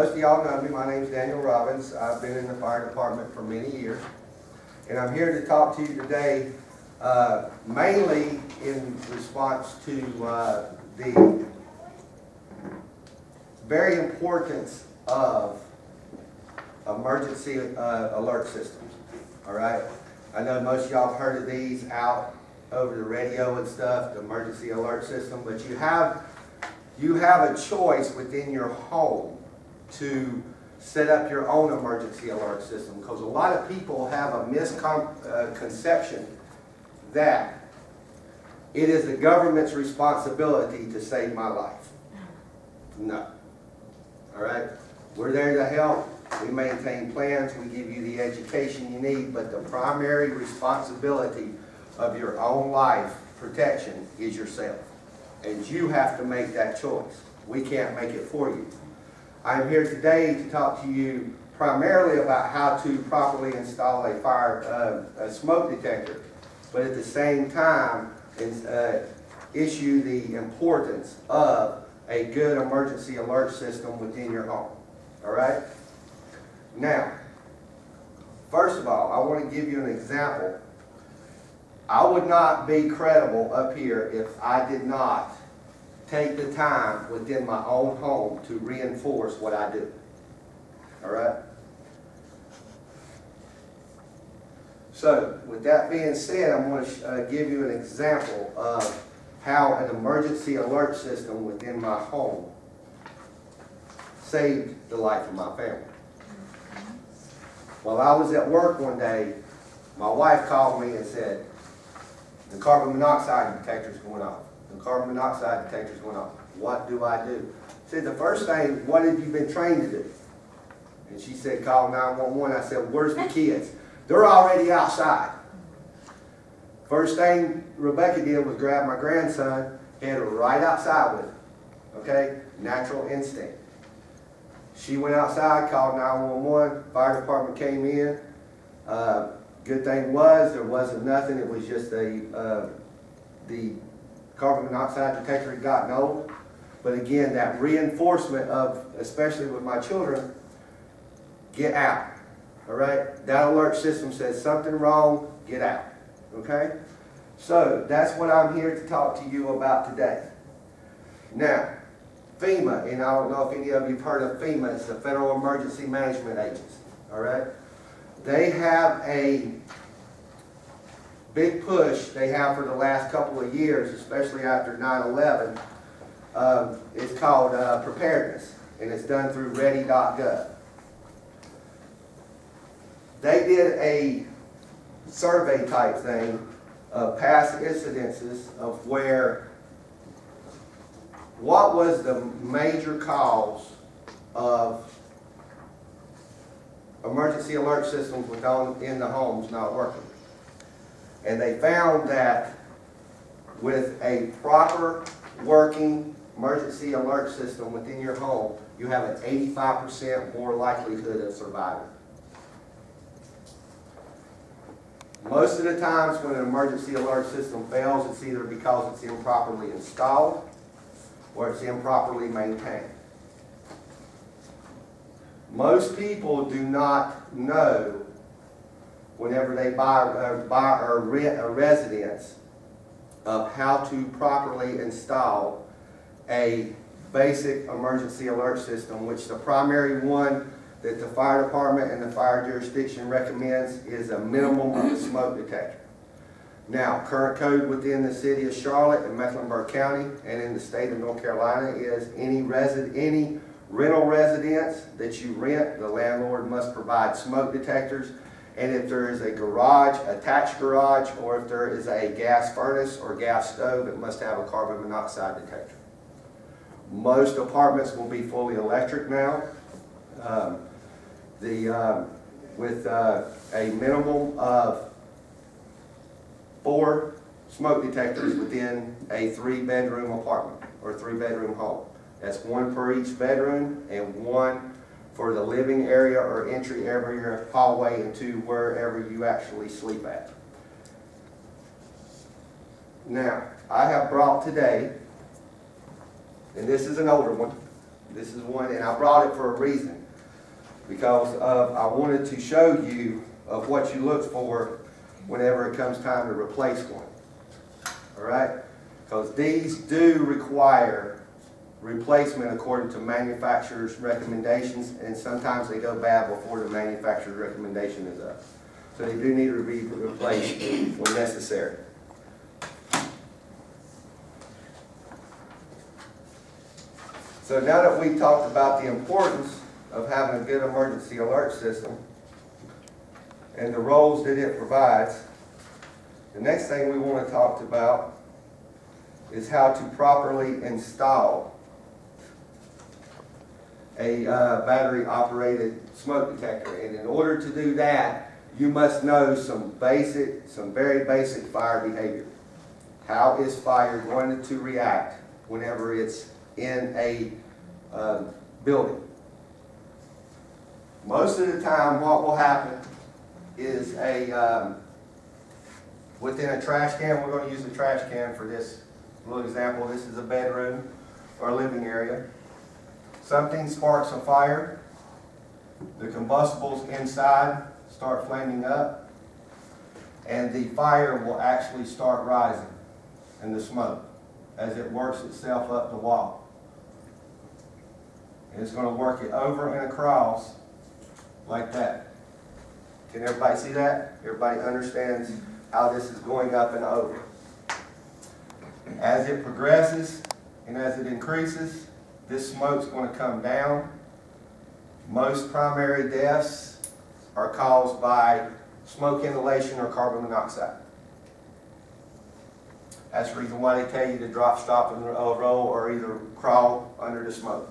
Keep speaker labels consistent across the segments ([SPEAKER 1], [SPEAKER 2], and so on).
[SPEAKER 1] most of y'all know me. My name's Daniel Robbins. I've been in the fire department for many years. And I'm here to talk to you today mainly in response to the very importance of emergency alert systems. All right? I know most of y'all have heard of these out over the radio and stuff, the emergency alert system, but you have a choice within your home to set up your own emergency alert system, because a lot of people have a misconception that it is the government's responsibility to save my life. No. All right? We're there to help. We maintain plans. We give you the education you need, but the primary responsibility of your own life protection is yourself. And you have to make that choice. We can't make it for you. I'm here today to talk to you primarily about how to properly install a smoke detector, but at the same time issue the importance of a good emergency alert system within your home. All right? Now, first of all, I want to give you an example. I would not be credible up here if I did not take the time within my own home to reinforce what I do. All right? So, with that being said, I'm going to give you an example of how an emergency alert system within my home saved the life of my family. While I was at work one day, my wife called me and said, the carbon monoxide detector's going off. The carbon monoxide detector's going off. What do I do? I said, the first thing, what have you been trained to do? And she said, call 911. I said, where's the kids? They're already outside. First thing Rebecca did was grab my grandson, head right outside with him. Okay? Natural instinct. She went outside, called 911. Fire department came in. Good thing was there wasn't nothing. It was just the carbon monoxide detector had gotten old. But again, that reinforcement of, especially with my children, get out. All right? That alert system says something wrong, get out. Okay? So that's what I'm here to talk to you about today. Now, FEMA, and I don't know if any of you have heard of FEMA, it's the Federal Emergency Management Agency. All right? They have a big push they have for the last couple of years, especially after 9/11. It's called preparedness, and it's done through ready.gov. They did a survey type thing of past incidences of what was the major cause of emergency alert systems in the homes not working. And they found that with a proper working emergency alert system within your home, you have an 85% more likelihood of surviving. Most of the times when an emergency alert system fails, it's either because it's improperly installed or it's improperly maintained. Most people do not know whenever they buy or rent a residence of how to properly install a basic emergency alert system, which the primary one that the fire department and the fire jurisdiction recommends is a minimum of a smoke detector. Now, current code within the city of Charlotte and Mecklenburg County and in the state of North Carolina is any rental residence that you rent, the landlord must provide smoke detectors. And if there is a garage, attached garage, or if there is a gas furnace or gas stove, it must have a carbon monoxide detector. Most apartments will be fully electric now. With a minimum of 4 smoke detectors within a 3-bedroom apartment or 3-bedroom home. That's 1 for each bedroom and 1 for the living area or entry area, hallway, into wherever you actually sleep at. Now, I have brought today, and this is an older one, This is one, and I brought it for a reason, because I wanted to show you of what you look for whenever it comes time to replace one. All right? Because these do require replacement according to manufacturer's recommendations, and sometimes they go bad before the manufacturer's recommendation is up. So they do need to be replaced when necessary. So now that we've talked about the importance of having a good emergency alert system and the roles that it provides, the next thing we want to talk about is how to properly install a battery-operated smoke detector. And in order to do that, you must know some very basic fire behavior. How is fire going to react whenever it's in a building? Most of the time what will happen is within a trash can, we're going to use a trash can for this little example. This is a bedroom or a living area. Something sparks a fire. The combustibles inside start flaming up, and the fire will actually start rising in the smoke as it works itself up the wall. And it's going to work it over and across like that. Can everybody see that? Everybody understands how this is going up and over. As it progresses and as it increases, this smoke's going to come down. Most primary deaths are caused by smoke inhalation or carbon monoxide. That's the reason why they tell you to drop, stop, and roll, or either crawl under the smoke.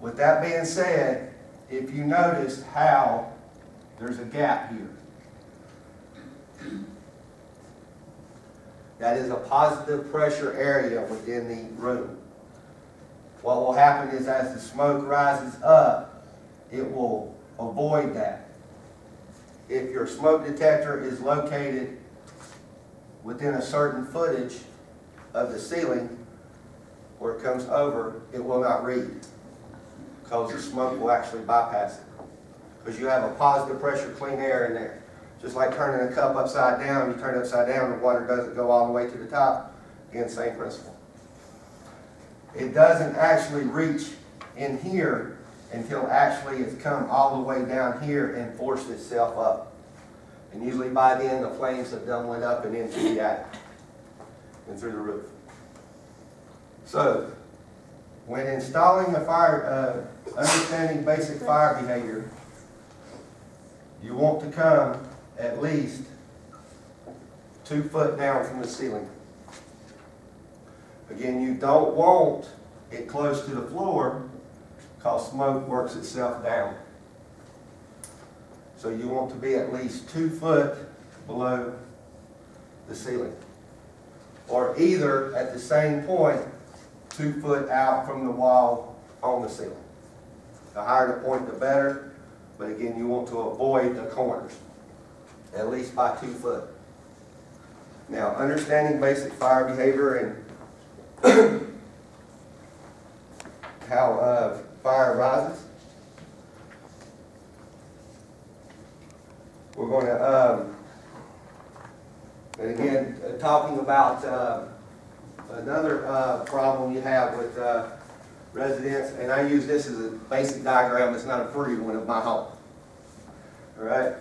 [SPEAKER 1] With that being said, if you notice how there's a gap here, that is a positive pressure area within the room. What will happen is as the smoke rises up, it will avoid that. If your smoke detector is located within a certain footage of the ceiling where it comes over, it will not read, because the smoke will actually bypass it. Because you have a positive pressure clean air in there. Just like turning a cup upside down, you turn it upside down, the water doesn't go all the way to the top. Again, same principle. It doesn't actually reach in here until actually it's come all the way down here and forced itself up. And usually by then the flames have done went up and into the attic and through the roof. So, when installing the fire, understanding basic fire behavior, you want to come at least 2 foot down from the ceiling. Again, you don't want it close to the floor because smoke works itself down. So you want to be at least 2 foot below the ceiling. Or either at the same point, 2 foot out from the wall on the ceiling. The higher the point, the better. But again, you want to avoid the corners, at least by 2 foot. Now, understanding basic fire behavior and how fire rises, we're going to, and again, talking about another problem you have with residents, and I use this as a basic diagram. It's not a pretty one of my home. All right?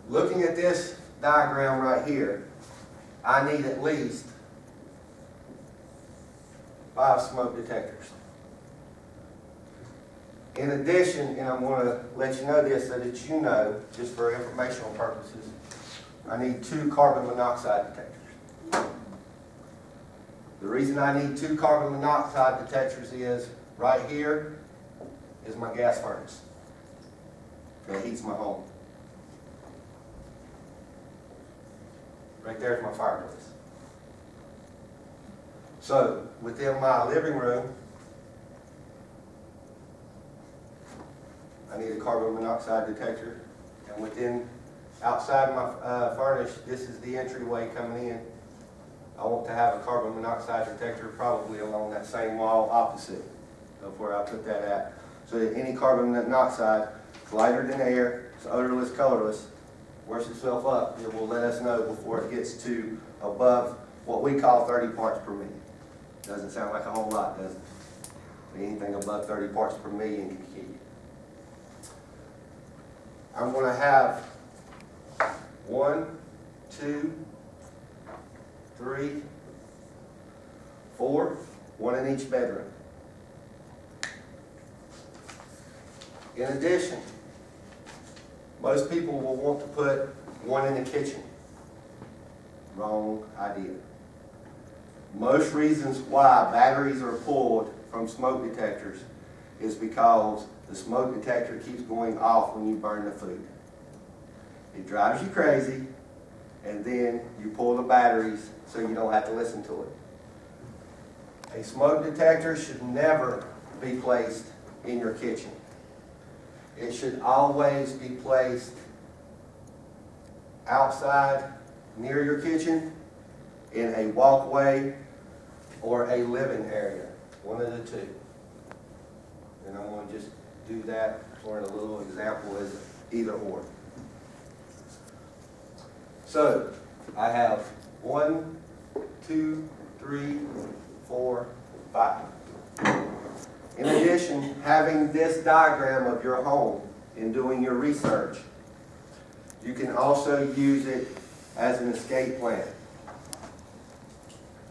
[SPEAKER 1] Looking at this diagram right here, I need at least 5 smoke detectors. In addition, and I'm going to let you know this so that you know, just for informational purposes, I need 2 carbon monoxide detectors. The reason I need 2 carbon monoxide detectors is right here is my gas furnace that heats my home. Right there is my fireplace. So within my living room, I need a carbon monoxide detector, and within outside my furnace, this is the entryway coming in. I want to have a carbon monoxide detector probably along that same wall opposite of where I put that at, so that any carbon monoxide is lighter than air, it's odorless, colorless, works itself up. It will let us know before it gets to above what we call 30 parts per million. Doesn't sound like a whole lot, does it? Anything above 30 parts per million can kill you. I'm going to have 1, 2, 3, 4, 1 in each bedroom. In addition, most people will want to put 1 in the kitchen. Wrong idea. Most reasons why batteries are pulled from smoke detectors is because the smoke detector keeps going off when you burn the food. It drives you crazy, and then you pull the batteries so you don't have to listen to it. A smoke detector should never be placed in your kitchen. It should always be placed outside near your kitchen, in a walkway, or a living area. One of the two. And I'm going to just do that for a little example as either or. So, I have 1, 2, 3, 4, 5. In addition, having this diagram of your home in doing your research, you can also use it as an escape plan.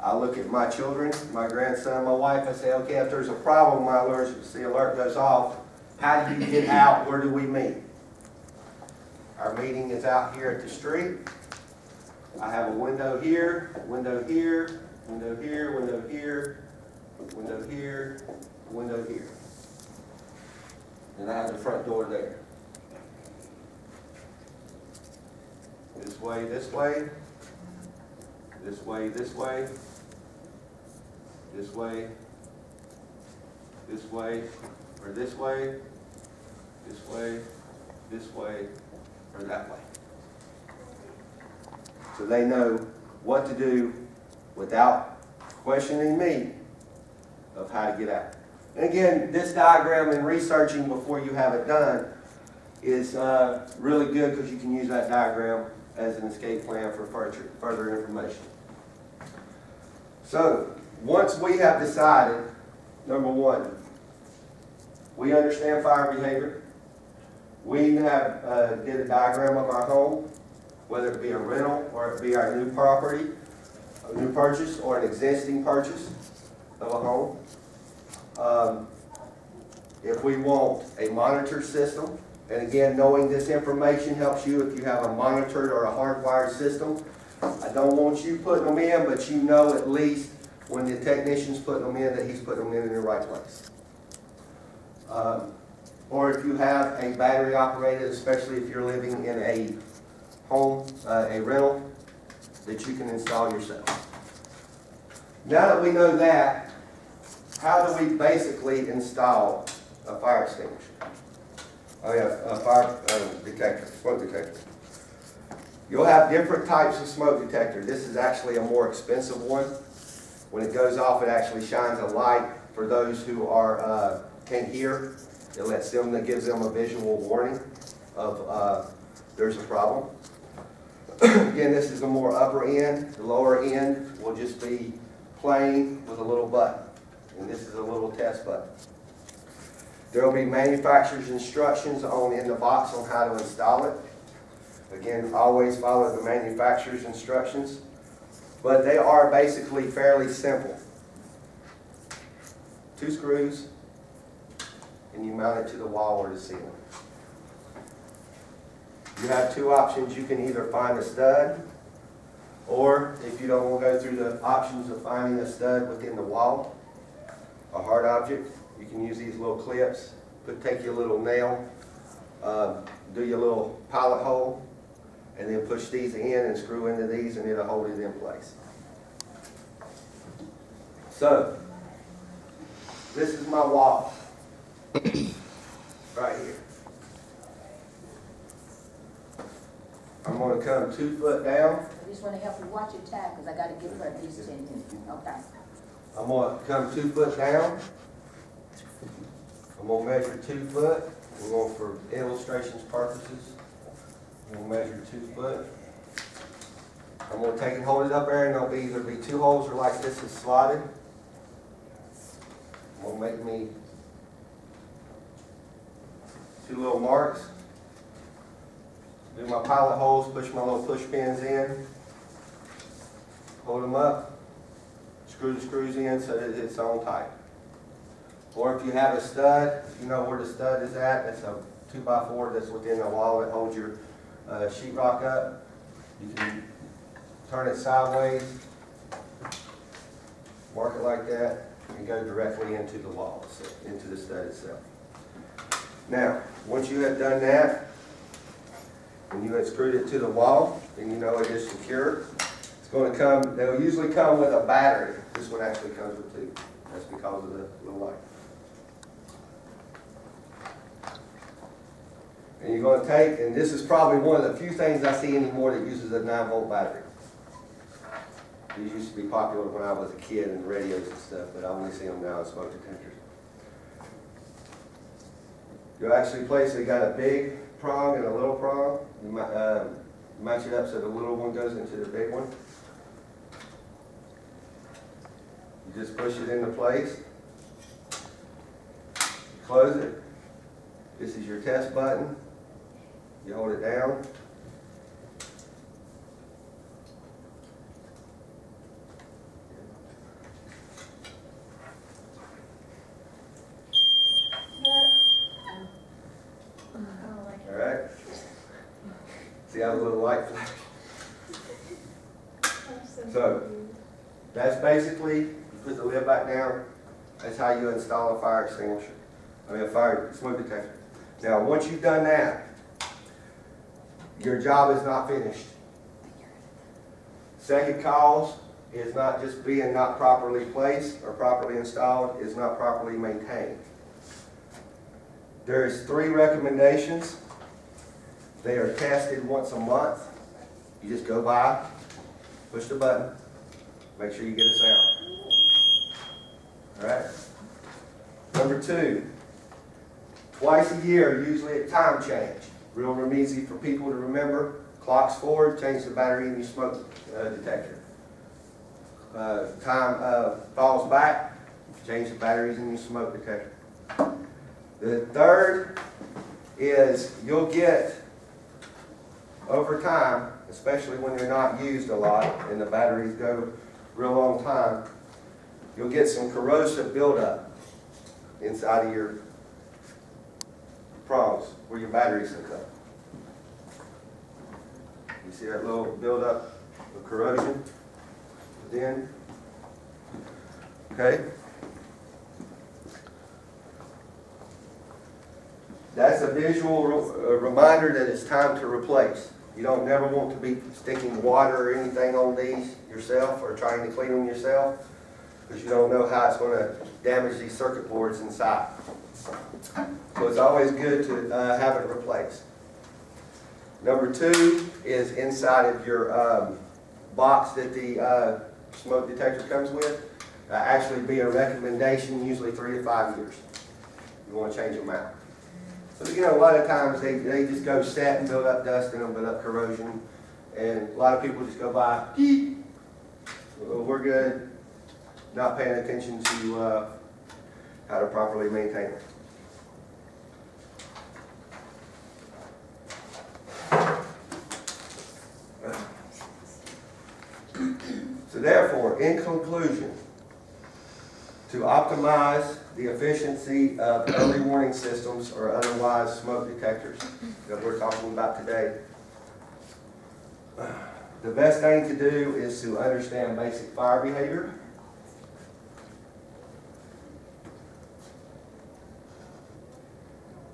[SPEAKER 1] I look at my children, my grandson, my wife, I say, okay, if there's a problem, my emergency alert goes off, how do you get out? Where do we meet? Our meeting is out here at the street. I have a window here, window here, window here, window here, window here, window here. And I have the front door there. This way, this way, this way, this way, this way, this way, or this way, this way, this way, or that way. So they know what to do without questioning me of how to get out. And again, this diagram and researching before you have it done is really good because you can use that diagram as an escape plan for further information. So, once we have decided, number one, we understand fire behavior. We have did a diagram of our home, whether it be a rental or it be our new property, a new purchase or an existing purchase of a home. If we want a monitor system, and again, knowing this information helps you if you have a monitored or a hardwired system. I don't want you putting them in, but you know at least when the technician's putting them in that he's putting them in the right place. Or if you have a battery operated, especially if you're living in a home, a rental, that you can install yourself. Now that we know that, how do we basically install a fire extinguisher? Oh yeah, a fire detector, smoke detector. You'll have different types of smoke detector. This is actually a more expensive one. When it goes off, it actually shines a light for those who are can't hear. It lets them, that gives them a visual warning of there's a problem. Again, this is the more upper end. The lower end will just be plain with a little button. And this is a little test button. There will be manufacturer's instructions in the box on how to install it. Again, always follow the manufacturer's instructions. But they are basically fairly simple. 2 screws, and you mount it to the wall or the ceiling. You have 2 options. You can either find a stud, or if you don't want to go through the options of finding a stud within the wall, a hard object, you can use these little clips. Take your little nail, do your little pilot hole, and then push these in and screw into these, and it'll hold it in place. So, this is my wall, right here. I'm going to come 2 foot down.
[SPEAKER 2] just want to help you watch your time, because I got to get for at least 10 minutes. Okay.
[SPEAKER 1] I'm going to come 2 foot down. I'm going to measure 2 foot. We're going for illustrations purposes. I'm going to measure 2 foot. I'm going to take and hold it up there, and there'll either be 2 holes or like this is slotted. I'm going to make me 2 little marks. Do my pilot holes, push my little push pins in. Hold them up. Screw the screws in so that it's on tight. Or if you have a stud, if you know where the stud is at, that's a 2x4 that's within the wall that holds your sheetrock up. You can turn it sideways, mark it like that, and go directly into the wall, into the stud itself. Now, once you have done that, and you have screwed it to the wall, then you know it is secure. It's going to come, they'll usually come with a battery. This one actually comes with 2. That's because of the little light. And you're going to take, and this is probably one of the few things I see anymore that uses a 9-volt battery. These used to be popular when I was a kid in radios and stuff, but I only see them now in smoke detectors. You'll actually place, they got a big prong and a little prong. You match it up so the little one goes into the big one. You just push it into place. Close it. This is your test button. You hold it down. All right. See how the little light flash? So that's basically, you put the lid back down. That's how you install a fire extinguisher. I mean a fire smoke detector. Now once you've done that, your job is not finished. Second cause is not just being not properly placed or properly installed, it's not properly maintained. There's 3 recommendations. They are tested once a month. You just go by, push the button, make sure you get a sound. All right. Number 2, twice a year, usually at time change. Real easy for people to remember. Clocks forward, change the battery in your smoke detector. Time falls back, change the batteries in your smoke detector. The third is you'll get, over time, especially when they're not used a lot and the batteries go real long time, you'll get some corrosive buildup inside of your prongs where your batteries hook up. You see that little buildup of corrosion within? Okay? That's a visual reminder that it's time to replace. You don't never want to be sticking water or anything on these yourself or trying to clean them yourself, because you don't know how it's going to damage these circuit boards inside. So it's always good to have it replaced. Number 2 is inside of your box that the smoke detector comes with. Actually be a recommendation, usually 3 to 5 years. You want to change them out. So you know, a lot of times they just go set and build up dust in them, build up corrosion, and a lot of people just go by, well, we're good, not paying attention to how to properly maintain it. So therefore, in conclusion, to optimize the efficiency of early warning systems or otherwise smoke detectors that we're talking about today, the best thing to do is to understand basic fire behavior,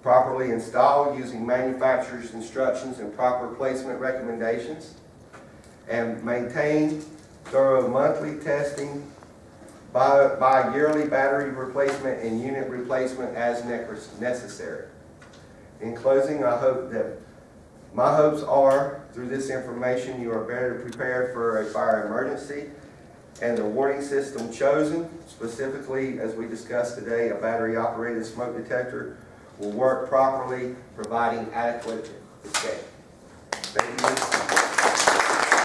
[SPEAKER 1] properly install using manufacturer's instructions and proper placement recommendations, and maintain thorough monthly testing, bi-yearly battery replacement and unit replacement as necessary. In closing, I hope that My hopes are, through this information, you are better prepared for a fire emergency, and the warning system chosen, specifically as we discussed today, a battery-operated smoke detector, will work properly, providing adequate escape. Thank you.